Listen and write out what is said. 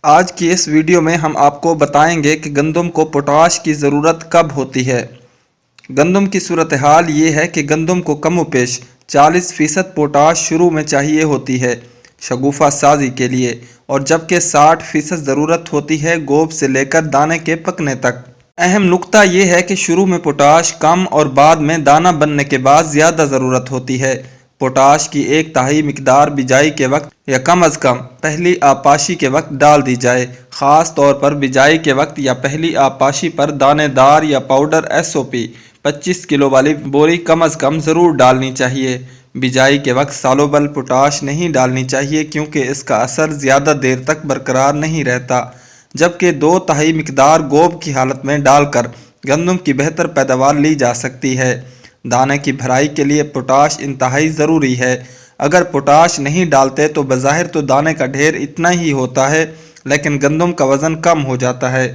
آج کی اس ویڈیو میں ہم آپ کو بتائیں گے کہ گندم کو پوٹاش کی ضرورت کب ہوتی ہے۔ گندم کی صورتحال یہ ہے کہ گندم کو کم و بیش 40% پوٹاش شروع میں چاہیے ہوتی ہے شگوفہ سازی کے لیے، اور جبکہ 60% ضرورت ہوتی ہے گوب سے لے کر دانے کے پکنے تک۔ اہم نکتہ یہ ہے کہ شروع میں پوٹاش کم اور بعد میں دانہ بننے کے بعد زیادہ ضرورت ہوتی ہے۔ پوٹاش کی 1/3 مقدار بجائی کے وقت یا کم از کم پہلی آبپاشی کے وقت ڈال دی جائے۔ خاص طور پر بجائی کے وقت یا پہلی آبپاشی پر دانے دار یا پاؤڈر SOP 25 کلو والی بوری کم از کم ضرور ڈالنی چاہیے۔ بجائی کے وقت سالوبل پوٹاش نہیں ڈالنی چاہیے کیونکہ اس کا اثر زیادہ دیر تک برقرار نہیں رہتا، جبکہ 2/3 مقدار گوب کی حالت میں ڈال کر گندم کی بہتر پیداوار لی جا سکتی ہے۔ دانے کی بھرائی کے لیے پوٹاش انتہائی ضروری ہے۔ اگر پوٹاش نہیں ڈالتے تو بظاہر تو دانے کا ڈھیر اتنا ہی ہوتا ہے، لیکن گندم کا وزن کم ہو جاتا ہے۔